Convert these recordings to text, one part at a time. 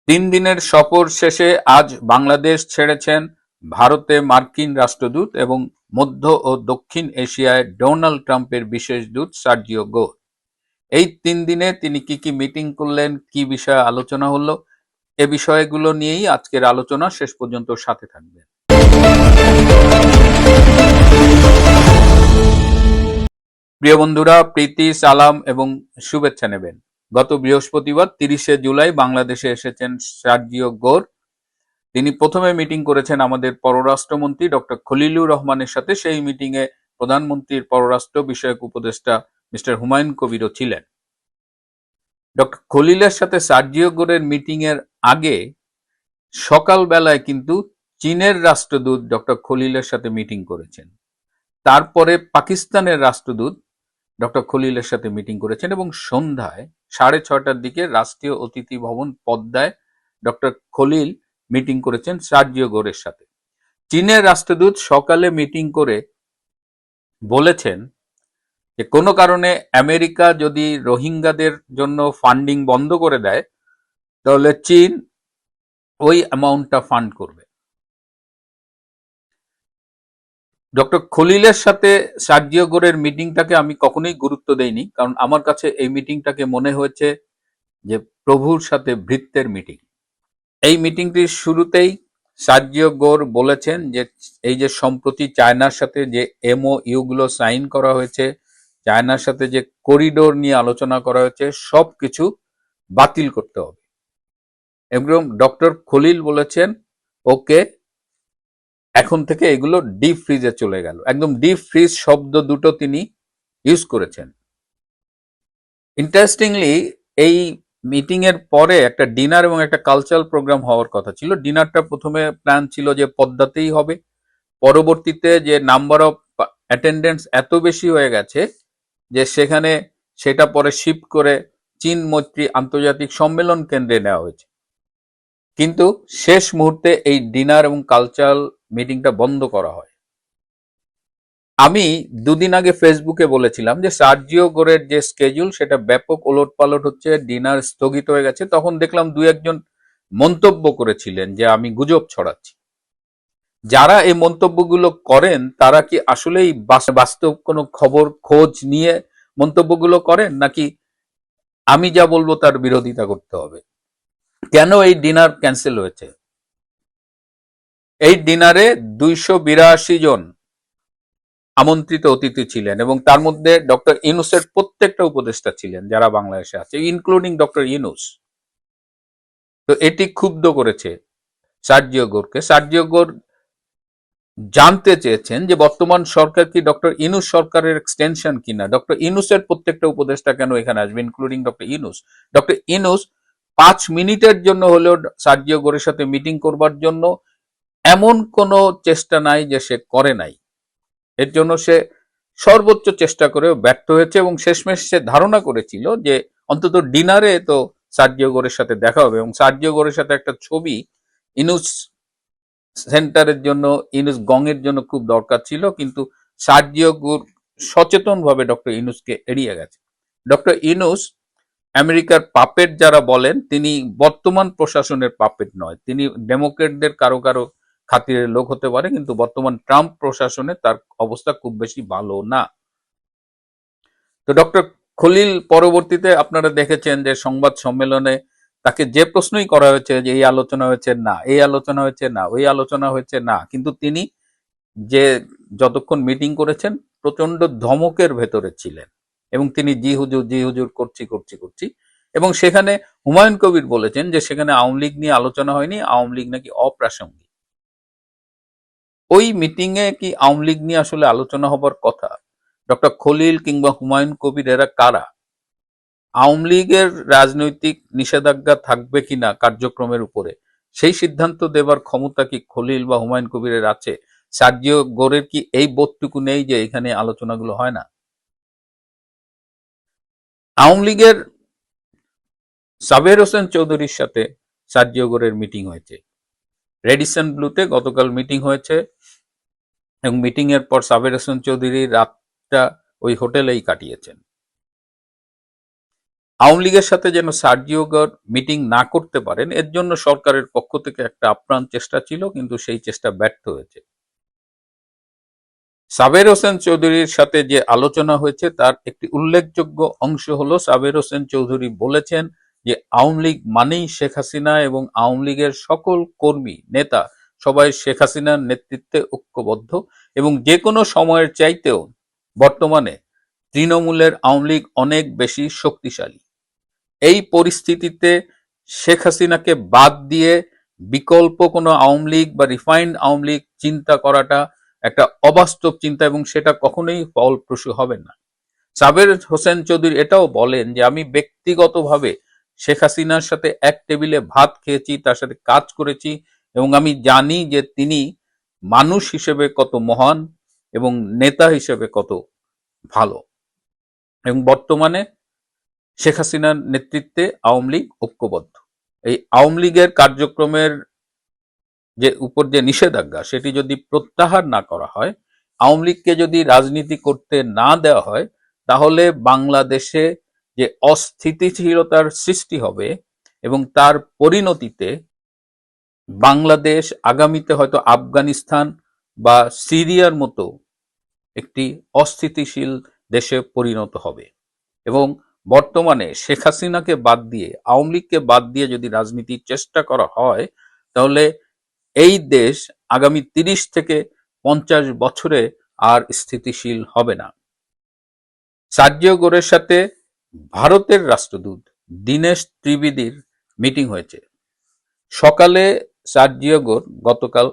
দিনের সফর শেষে আজ বাংলাদেশ ছেড়েছেন ভারতে মার্কিন রাষ্ট্রদূত এবং মধ্য ও দক্ষিণ এশিয়ায় ডোনাল্ড ট্রাম্পের বিশেষ দূত সার্জিও গো। এই দিনে তিনি কি মিটিং করলেন, কি বিষয়ে আলোচনা হলো, এ বিষয়গুলো নিয়েই আজকের আলোচনা। শেষ পর্যন্ত সাথে থাকবেন। প্রিয় বন্ধুরা, প্রীতি, সালাম এবং শুভেচ্ছা নেবেন। গত বৃহস্পতিবার 30শে জুলাই বাংলাদেশে এসেছেন সার্জিও গোর। তিনি প্রথমে মিটিং করেছেন আমাদের পররাষ্ট্রমন্ত্রী ডক্টর খলিলুর রহমানের সাথে। সেই মিটিংয়ে প্রধানমন্ত্রীর পররাষ্ট্র বিষয়ক উপদেষ্টা মিস্টার হুমায়ুন কবিরও ছিলেন। ডক্টর খলিলের সাথে সার্জিও গোরের মিটিং এর আগে সকালবেলায় কিন্তু চীনের রাষ্ট্রদূত ডক্টর খলিলের সাথে মিটিং করেছেন। তারপরে পাকিস্তানের রাষ্ট্রদূত ডক্টর খলিলের সাথে মিটিং করেছেন এবং সন্ধ্যায় 6:30টার দিকে রাষ্ট্রীয় অতিথি ভবন পদ্মায় ডক্টর খলিল মিটিং করেছেন সার্জিও গোরের সাথে। চীনের রাষ্ট্রদূত সকালে মিটিং করে বলেছেন যে কোনো কারণে আমেরিকা যদি রোহিঙ্গাদের জন্য ফান্ডিং বন্ধ করে দেয় তাহলে চীন ওই অ্যামাউন্টটা ফান্ড করবে। ডক্টর খলিলের সাথে সার্জিও গোরের মিটিংটাকে আমি কখনোই গুরুত্ব দেইনি, কারণ আমার কাছে এই মিটিংটাকে মনে হয়েছে যে প্রভুর সাথে ভৃত্যের মিটিং। এই মিটিংটির শুরুতেই সার্জিও গোর বলেছেন যে এই যে সম্প্রতি চায়নার সাথে যে এমওইউ গুলো সাইন করা হয়েছে, চায়নার সাথে যে করিডোর নিয়ে আলোচনা করা হয়েছে, সবকিছু বাতিল করতে হবে। এবং ডক্টর খলিল বলেছেন ওকে, এখন থেকে এগুলো ডিপ ফ্রিজে চলে গেল। একদম ডিপ ফ্রিজ শব্দ দুটো তিনি ইউজ করেছেন। ইন্টারেস্টিংলি এই মিটিং এর পরে একটা ডিনার এবং একটা কালচারাল প্রোগ্রাম হওয়ার কথা ছিল। ডিনারটা প্রথমে প্ল্যান ছিল যে পদ্মাতেই হবে। পরবর্তীতে যে নাম্বার অফ অ্যাটেন্ডেন্স এত বেশি হয়ে গেছে যে সেখানে সেটা পরে শিফট করে চীন মৈত্রী আন্তর্জাতিক সম্মেলন কেন্দ্রে নেওয়া হয়েছে। কিন্তু শেষ মুহূর্তে এই ডিনার এবং কালচারাল মিটিংটা বন্ধ করা হয়। আমি দুদিন আগে ফেসবুকে বলেছিলাম যে সার্জিও গোরের যে স্কেজুল সেটা ব্যাপক ওলটপালট হচ্ছে, ডিনার স্থগিত হয়ে গেছে। তখন দেখলাম দু একজন মন্তব্য করেছিলেন যে আমি গুজব ছড়াচ্ছি। যারা এই মন্তব্যগুলো করেন তারা কি আসলেই বাস্তব কোনো খবর খোঁজ নিয়ে মন্তব্যগুলো করেন, নাকি আমি যা বলবো তার বিরোধিতা করতে হবে? কেন এই ডিনার ক্যান্সেল হয়েছে? এই ডিনারে 282 জন আমন্ত্রিত অতিথি ছিলেন এবং তার মধ্যে ডক্টর ইউনূসের প্রত্যেকটা উপদেষ্টা ছিলেন যারা বাংলাদেশে আছে, ইনক্লুডিং ডক্টর ইউনূস। তো এটি ক্ষুব্ধ করেছে সার্জিও গোরকে। সার্জিও গোর জানতে চেয়েছেন যে বর্তমান সরকার কি ডক্টর ইউনূস সরকারের এক্সটেনশন কিনা, ডক্টর ইউনূসের প্রত্যেকটা উপদেষ্টা কেন এখানে আসবে, including doctor Yunus. Doctor Yunus 5 মিনিটের জন্য হলেও সার্জিও গোরের সাথে মিটিং করবার জন্য এমন কোনো চেষ্টা নাই যে সে করে নাই। এর জন্য সে সর্বোচ্চ চেষ্টা করেও ব্যর্থ হয়েছে এবং শেষমেশ সে ধারণা করেছিল যে অন্তত ডিনারে তো সার্জিও গোরের সাথে দেখা হবে এবং সার্জিও গোরের সাথে একটা ছবি ইউনূস সেন্টারের জন্য, ইউনূস গং এর জন্য খুব দরকার ছিল। কিন্তু সার্জিও গোর সচেতনভাবে ডক্টর ইউনূসকে এড়িয়ে গেছে। ডক্টর ইউনূস আমেরিকার পাপেট যারা বলেন, তিনি বর্তমান প্রশাসনের পাপেট নয়। তিনি ডেমোক্রেটদের কারো কারো খাতিরের লোক হতে পারে, কিন্তু বর্তমান ট্রাম্প প্রশাসনে তার অবস্থা খুব বেশি ভালো না। তো ডক্টর খলিল পরবর্তীতে আপনারা দেখেছেন যে সংবাদ সম্মেলনে তাকে যে প্রশ্নই করা হয়েছে যে এই আলোচনা হয়েছে না, এই আলোচনা হয়েছে না, ওই আলোচনা হয়েছে না, কিন্তু তিনি যে যতক্ষণ মিটিং করেছেন প্রচন্ড ধমকের ভেতরে ছিলেন এবং তিনি জি হুজুর করছি করছি করছি। এবং সেখানে হুমায়ুন কবির বলেছেন যে সেখানে আওয়ামী লীগ নিয়ে আলোচনা হয়নি, আওয়ামী লীগ নাকি অপ্রাসঙ্গিক। ওই মিটিং এ কি আওয়ামী লীগ নিয়ে আসলে আলোচনা হবার কথা? ডক্টর খলিল কিংবা হুমায়ুন কবির এরা কারা? আওয়ামী লীগের রাজনৈতিক নিষেধাজ্ঞা থাকবে কিনা কার্যক্রমের উপরে সেই সিদ্ধান্ত দেবার ক্ষমতা কি খলিল বা হুমায়ুন কবিরের আছে? সার্জিও গোরের কি এই বোধটুকু নেই যে এখানে আলোচনাগুলো হয় না? আওয়ামী লীগের সাবের হোসেন চৌধুরীর সাথে সার্জিও গোরের মিটিং হয়েছে রেডিসন ব্লুতে, গতকাল মিটিং হয়েছে এবং মিটিং এর পর সাবের হোসেন চৌধুরী রাতটা ওই হোটেলেই কাটিয়েছেন। আওয়ামী লীগের সাথে যেন সার্জিও গর মিটিং না করতে পারেন, এর জন্য সরকারের পক্ষ থেকে একটা আপ্রাণ চেষ্টা ছিল, কিন্তু সেই চেষ্টা ব্যর্থ হয়েছে। সাবের হোসেন চৌধুরীর সাথে যে আলোচনা হয়েছে তার একটি উল্লেখযোগ্য অংশ হলো, সাবের হোসেন চৌধুরী বলেছেন যে আওয়ামী লীগ মানেই শেখ হাসিনা এবং আওয়ামী লীগের সকল কর্মী নেতা সবাই শেখ হাসিনার নেতৃত্বে ঐক্যবদ্ধ এবং যে কোনো সময়ের চাইতেও বর্তমানে তৃণমূলের আওয়ামী লীগ অনেক বেশি শক্তিশালী। এই পরিস্থিতিতে শেখ হাসিনাকে বাদ দিয়ে বিকল্প কোনো আওয়ামী লীগ বা রিফাইন্ড আওয়ামী লীগ চিন্তা করাটা একটা অবাস্তব চিন্তা এবং সেটা কখনোই ফলপ্রসূ হবে না। সাবের হোসেন চৌধুরী এটাও বলেন যে আমি ব্যক্তিগতভাবে শেখ হাসিনার সাথে এক টেবিলে ভাত খেয়েছি, তার সাথে কাজ করেছি এবং আমি জানি যে তিনি মানুষ হিসেবে কত মহান এবং নেতা হিসেবে কত ভালো, এবং বর্তমানে শেখ হাসিনার নেতৃত্বে আওয়ামী লীগ ঐক্যবদ্ধ। এই আওয়ামী লীগের কার্যক্রমের যে উপর যে নিষেধাজ্ঞা সেটি যদি প্রত্যাহার না করা হয়, আওয়ামী লীগকে যদি রাজনীতি করতে না দেওয়া হয়, তাহলে বাংলাদেশে যে অস্থিতিশীলতার সৃষ্টি হবে এবং তার পরিণতিতে বাংলাদেশ আগামীতে হয়তো আফগানিস্তান বা সিরিয়ার মতো একটি অস্থিতিশীল দেশে পরিণত হবে। এবং বর্তমানে শেখ হাসিনাকে বাদ দিয়ে আওয়ামী লীগকে বাদ দিয়ে যদি রাজনীতির চেষ্টা করা হয়, তাহলে এই দেশ আগামী ৩০ থেকে ৫০ বছরে আর স্থিতিশীল হবে না। সার্জিও গোরের সাথে ভারতের রাষ্ট্রদূত দীনেশ ত্রিবেদীর মিটিং হয়েছে। সকালে সার্জিও গোর গতকাল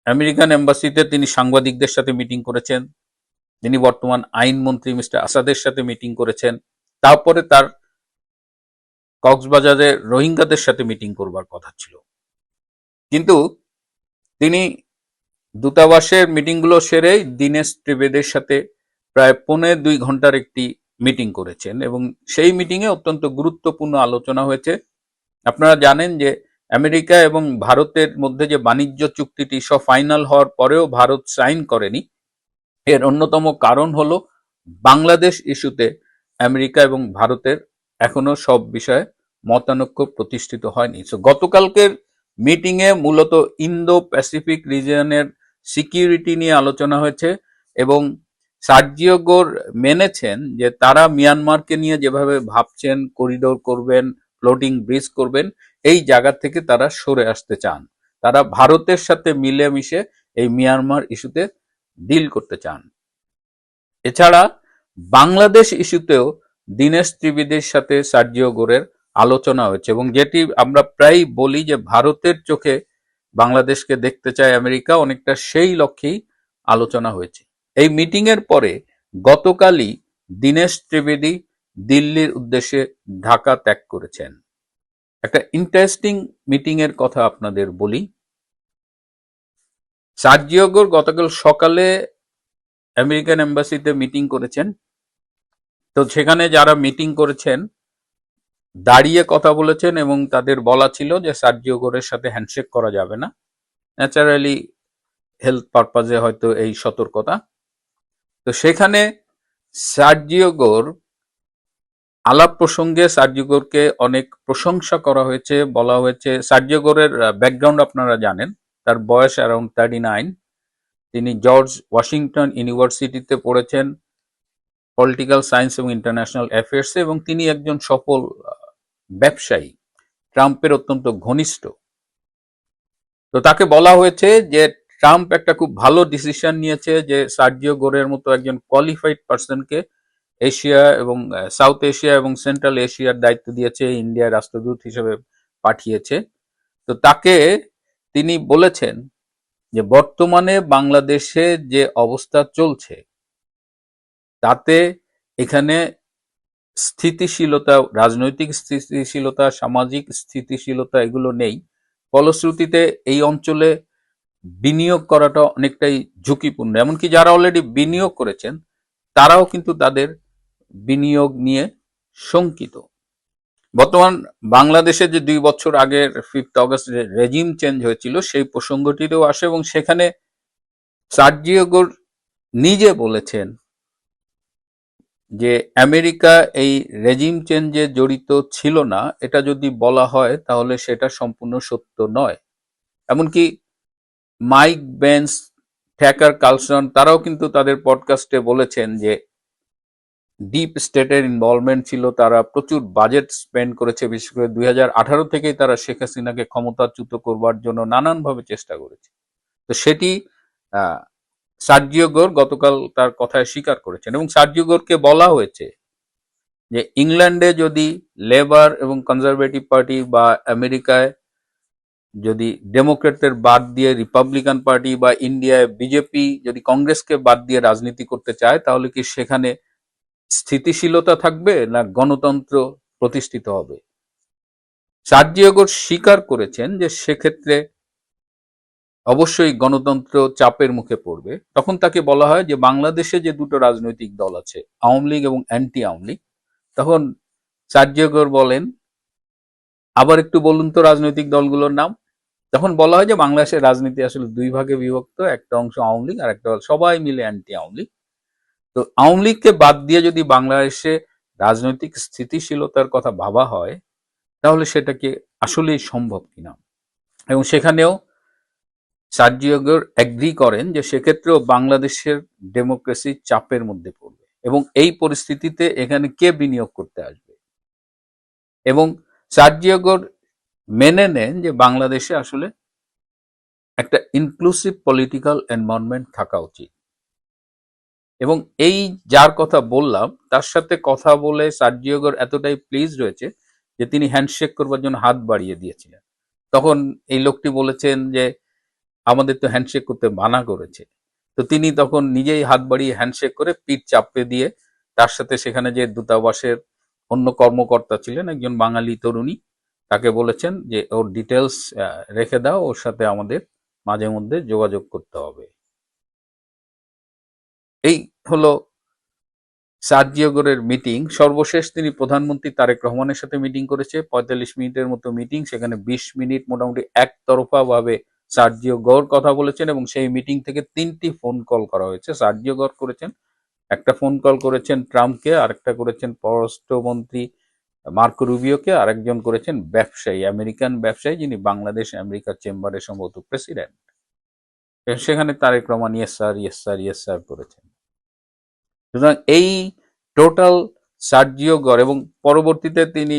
আমেরিকান এম্বাসিতে তিনি সাংবাদিকদের সাথে মিটিং করেছেন। তিনি বর্তমান আইনমন্ত্রী মিস্টার আসাদের সাথে মিটিং করেছেন। তারপরে তার কক্সবাজারে রোহিঙ্গাদের সাথে মিটিং করবার কথা ছিল, কিন্তু তিনি দূতাবাসের মিটিংগুলো সেরেই দীনেশ ত্রিবেদীর সাথে প্রায় ১.৫-২ ঘন্টার একটি মিটিং করেছেন এবং সেই মিটিংয়ে অত্যন্ত গুরুত্বপূর্ণ আলোচনা হয়েছে। আপনারা জানেন যে আমেরিকা এবং ভারতের মধ্যে যে বাণিজ্য চুক্তিটি সব ফাইনাল হওয়ার পরেও ভারত সাইন করেনি, এর অন্যতম কারণ হলো বাংলাদেশ ইস্যুতে আমেরিকা এবং ভারতের এখনো সব বিষয়ে মতানৈক্য প্রতিষ্ঠিত হয়নি। সো গতকালকের মিটিংয়ে মূলত ইন্দো প্যাসিফিক রিজিয়নের সিকিউরিটি নিয়ে আলোচনা হয়েছে এবং সার্জিও গোর মেনেছেন যে তারা মিয়ানমারকে নিয়ে যেভাবে ভাবছেন করিডোর করবেন, ফ্লোটিং ব্রিজ করবেন, এই জায়গা থেকে তারা সরে আসতে চান। তারা ভারতের সাথে মিলেমিশে এই মিয়ানমার ইস্যুতে ডিল করতে চান। এছাড়া বাংলাদেশ ইস্যুতেও দীনেশ ত্রিবেদীর সাথে সার্জিও গোরের আলোচনা হয়েছে এবং যেটি আমরা প্রায় বলি যে ভারতের চোখে বাংলাদেশকে দেখতে চায় আমেরিকা, অনেকটা সেই লক্ষ্যেই আলোচনা হয়েছে। এই মিটিং এর পরে গতকালই দীনেশ ত্রিবেদী দিল্লির উদ্দেশ্যে ঢাকা ত্যাগ করেছেন। একটা ইন্টারেস্টিং মিটিং এর কথা আপনাদের বলি। সার্জিও গোর গতকাল সকালে আমেরিকান এম্বাসিতে মিটিং করেছেন। তো সেখানে যারা মিটিং করেছেন দাঁড়িয়ে কথা বলেছেন এবং তাদের বলা ছিল যে সার্জিও গোরের সাথে হ্যান্ডশেক করা যাবে না। ন্যাচারালি হেলথ পারপাজে হয়তো এই সতর্কতা। তো সেখানে সার্জিও গোর আলাপ প্রসঙ্গে সার্জিও গোরকে অনেক প্রশংসা করা হয়েছে, বলা হয়েছে। সার্জিও গোরের ব্যাকগ্রাউন্ড আপনারা জানেন, তার বয়স অ্যারাউন্ড 39। তিনি জর্জ ওয়াশিংটন ইউনিভার্সিটিতে পড়েছেন পলিটিক্যাল সায়েন্স এবং ইন্টারন্যাশনাল অ্যাফেয়ার্সে এবং তিনি একজন সফল ব্যবসায়ী, ট্রাম্পের অত্যন্ত ঘনিষ্ঠ। তো তাকে বলা হয়েছে যে ট্রাম্প একটা খুব ভালো ডিসিশন নিয়েছে যে সার্জিও গোরের মতো একজন কোয়ালিফাইড পার্সনকে এশিয়া এবং সাউথ এশিয়া এবং সেন্ট্রাল এশিয়ার দায়িত্ব দিয়েছে, ইন্ডিয়ার রাষ্ট্রদূত হিসেবে পাঠিয়েছে। তো তাকে তিনি বলেছেন যে বর্তমানে বাংলাদেশে যে অবস্থা চলছে তাতে এখানে স্থিতিশীলতা, রাজনৈতিক স্থিতিশীলতা, সামাজিক স্থিতিশীলতা এগুলো নেই। ফলশ্রুতিতে এই অঞ্চলে বিনিয়োগ করাটা অনেকটাই ঝুঁকিপূর্ণ। এমনকি যারা অলরেডি বিনিয়োগ করেছেন তারাও কিন্তু তাদের বিনিয়োগ নিয়ে শঙ্কিত। বর্তমান বাংলাদেশে যে 2 বছর আগের 5 অগস্ট রেজিম চেঞ্জ হয়েছিল সেই প্রসঙ্গটিতেও আসে এবং সেখানে সার্জিও গোর নিজে বলেছেন যে আমেরিকা এই রেজিম চেঞ্জে জড়িত ছিল না, এটা যদি বলা হয় তাহলে সেটা সম্পূর্ণ সত্য নয়। এমনকি মাইক বেন্স, ট্যাকার কালসন তারাও কিন্তু তাদের পডকাস্টে বলেছেন যে ডিপ স্টেটের ইনভলভমেন্ট ছিল, তারা প্রচুর বাজেট স্পেন্ড করেছে, বিশেষ করে 2018 থেকেই তারা শেখ হাসিনাকে ক্ষমতাচ্যুত করবার জন্য নানানভাবে চেষ্টা করেছে। তো সেটি আহ, সার্জিও গোর গতকাল তার কথায় স্বীকার করেছেন, এবং সার্জিও গোরকে বলা হয়েছে যে ইংল্যান্ডে যদি লেবার এবং কনজারভেটিভ পার্টি বা আমেরিকায় যদি ডেমোক্রেটদের বাদ দিয়ে রিপাবলিকান পার্টি বা ইন্ডিয়ায় বিজেপি যদি কংগ্রেসকে বাদ দিয়ে রাজনীতি করতে চায়, তাহলে কি সেখানে স্থিতিশীলতা থাকবে না গণতন্ত্র প্রতিষ্ঠিত হবে? সার্জিও গোর স্বীকার করেছেন যে সেক্ষেত্রে অবশ্যই গণতন্ত্র চাপের মুখে পড়বে। তখন তাকে বলা হয় যে বাংলাদেশে যে দুটো রাজনৈতিক দল আছে, আওয়ামী লীগ এবং অ্যান্টি আওয়ামী লীগ, তখন সার্জিও গোর বলেন, আবার একটু বলুন তো রাজনৈতিক দলগুলোর নাম। তখন বলা হয় যে বাংলাদেশের রাজনীতি আসলে দুই ভাগে বিভক্ত, একটা অংশ আওয়ামী লীগ আর একটা সবাই মিলে অ্যান্টি আওয়ামী লীগ। তো আওয়ামী লীগকে বাদ দিয়ে যদি বাংলাদেশে রাজনৈতিক স্থিতিশীলতার কথা ভাবা হয়, তাহলে সেটা কি আসলেই সম্ভব কিনা। এবং সেখানেও সার্জিও গোর এগ্রি করেন যে সেক্ষেত্রেও বাংলাদেশের ডেমোক্রেসি চাপের মধ্যে পড়বে, এবং এই পরিস্থিতিতে এখানে কে বিনিয়োগ করতে আসবে। এবং সার্জিও গোর মেনে নেন যে বাংলাদেশে আসলে একটা ইনক্লুসিভ পলিটিক্যাল এনভায়রনমেন্ট থাকা উচিত। এবং এই যার কথা বললাম তার সাথে কথা বলে সার্জিও গোর এতটাই প্লিজ রয়েছে যে তিনি হ্যান্ডশেক করবার জন্য হাত বাড়িয়ে দিয়েছিলেন। তখন এই লোকটি বলেছেন যে আমাদের তো হ্যান্ডশেক করতে মানা করেছে। তো তিনি তখন নিজেই হাত বাড়িয়ে হ্যান্ডশেক করে পিঠ চাপড়ে দিয়ে তার সাথে সেখানে যে দূতাবাসের অন্য কর্মকর্তা ছিলেন, একজন বাঙালি তরুণী, তাকে বলেছেন যে ওর ডিটেলস রেখে দাও, ওর সাথে আমাদের মাঝে মধ্যে যোগাযোগ করতে হবে। এই হলো সার্জিও গোরের মিটিং। সর্বশেষ তিনি প্রধানমন্ত্রী তারেক রহমানের সাথে মিটিং করেছে, 45 মিনিটের মতো মিটিং। সেখানে 20 মিনিট মোটামুটি একতরফা ভাবে সার্জিও গোর কথা বলেছেন, এবং সেই মিটিং থেকে 3টি ফোন কল করা হয়েছে। সার্জিও গোর করেছেন, একটা ফোন কল করেছেন ট্রাম্পকে, আরেকটা করেছেন পররাষ্ট্রমন্ত্রী মার্কো রুবিওকে, আরেকজন করেছেন ব্যবসায়ী, আমেরিকান ব্যবসায়ী, যিনি বাংলাদেশ আমেরিকার চেম্বারের সম্ভবত প্রেসিডেন্ট। সেখানে Tarique Rahman yes sir, yes sir, yes sir করেছেন। সুতরাং এই টোটাল সার্জিও গড়, এবং পরবর্তীতে তিনি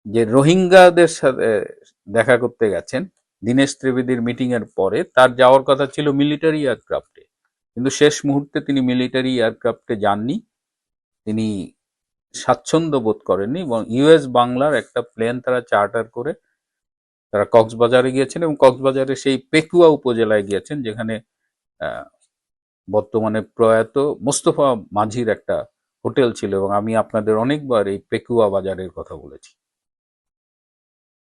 যে রোহিঙ্গাদের সাথে দেখা করতে গেছেন দীনেশ ত্রিবেদীর মিটিং এর পরে, তার যাওয়ার কথা ছিল মিলিটারি এয়ারক্রাফটে, কিন্তু শেষ মুহূর্তে তিনি মিলিটারি এয়ারক্রাফটে যাননি। তিনি স্বাচ্ছন্দ্য বোধ করেননি, এবং ইউএস বাংলার একটা প্লেন তারা চার্টার করে তারা কক্সবাজারে গিয়েছেন, এবং কক্সবাজারে সেই পেকুয়া উপজেলায় গিয়েছেন, যেখানে বর্তমানে প্রয়াত মোস্তফা মাঝির একটা হোটেল ছিল, এবং আমি আপনাদের অনেকবার এই পেকুয়া বাজারের কথা বলেছি।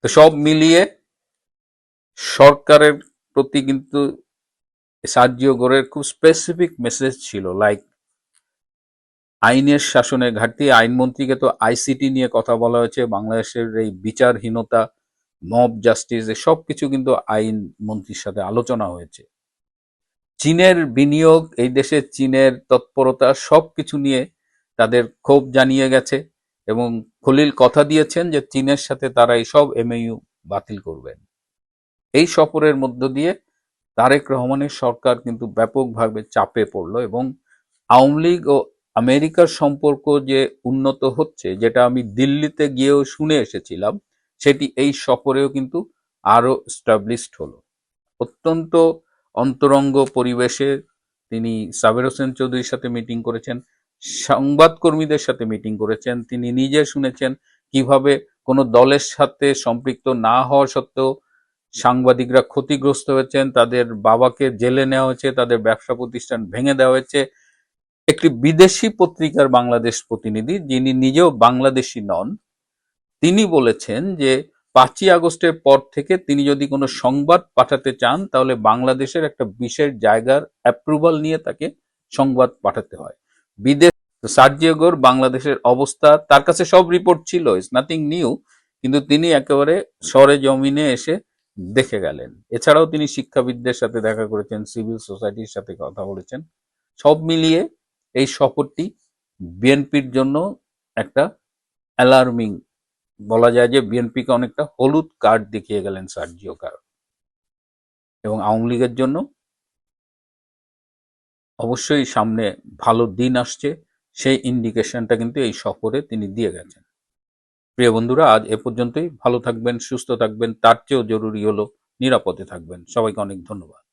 তো সব মিলিয়ে সরকারের প্রতি কিন্তু সার্জিও গোরের খুব স্পেসিফিক মেসেজ ছিল, লাইক আইনের শাসনের ঘাটতি। আইনমন্ত্রীকে তো আইসিটি নিয়ে কথা বলা হয়েছে, বাংলাদেশের এই বিচারহীনতা, মব জাস্টিস, সব কিছু কিন্তু আইন মন্ত্রীর সাথে আলোচনা হয়েছে। চীনের বিনিয়োগ, এই দেশে চীনের তৎপরতা, সবকিছু নিয়ে তাদের ক্ষোভ জানিয়ে গেছে, এবং খলিল কথা দিয়েছেন যে চীনের সাথে তারা এই সব এমওইউ বাতিল করবেন। এই সফরের মধ্য দিয়ে তারেক রহমানের সরকার কিন্তু ব্যাপকভাবে চাপে পড়লো, এবং আওয়ামী লীগ ও আমেরিকার সম্পর্ক যে উন্নত হচ্ছে, যেটা আমি দিল্লিতে গিয়েও শুনে এসেছিলাম, সেটি এই সফরেও কিন্তু আরো স্টাবলিশড হলো। অত্যন্ত অন্তরঙ্গ পরিবেশে তিনি সাবের হোসেন চৌধুরীর সাথে মিটিং করেছেন, সংবাদকর্মীদের সাথে মিটিং করেছেন। তিনি নিজে শুনেছেন কিভাবে কোনো দলের সাথে সম্পৃক্ত না হওয়া সত্ত্বেও সাংবাদিকরা ক্ষতিগ্রস্ত হয়েছেন, তাদের বাবাকে জেলে নেওয়া হয়েছে, তাদের ব্যবসা প্রতিষ্ঠান ভেঙে দেওয়া হয়েছে। একটি বিদেশি পত্রিকার বাংলাদেশ প্রতিনিধি, যিনি নিজেও বাংলাদেশি নন, তিনি বলেছেন যে 5ই আগস্টের পর থেকে তিনি যদি কোনো সংবাদ পাঠাতে চান, তাহলে বাংলাদেশের একটা বিশেষ জায়গার অ্যাপ্রুভাল নিয়ে তাকে সংবাদ পাঠাতে হয়। বিদেশ সার্জিও গোর বাংলাদেশের অবস্থা, তার কাছে সব রিপোর্ট ছিল, ইটস নাথিং নিউ, কিন্তু তিনি একেবারে সরে জমিনে এসে দেখে গেলেন। এছাড়াও তিনি শিক্ষাবিদদের সাথে দেখা করেছেন, সিভিল সোসাইটির সাথে কথা বলেছেন। সব মিলিয়ে এই সফরটি বিএনপির জন্য একটা অ্যালার্মিং, বলা যায় যে বিএনপিকে অনেকটা হলুদ কার্ড দেখিয়ে গেলেন সার্জিও কারো। এবং আওয়ামী লীগের জন্য অবশ্যই সামনে ভালো দিন আসছে, সেই ইন্ডিকেশনটা কিন্তু এই সফরে তিনি দিয়ে গেছেন। প্রিয় বন্ধুরা, আজ এ পর্যন্তই। ভালো থাকবেন, সুস্থ থাকবেন, তার চেয়েও জরুরি হলো নিরাপদে থাকবেন। সবাইকে অনেক ধন্যবাদ।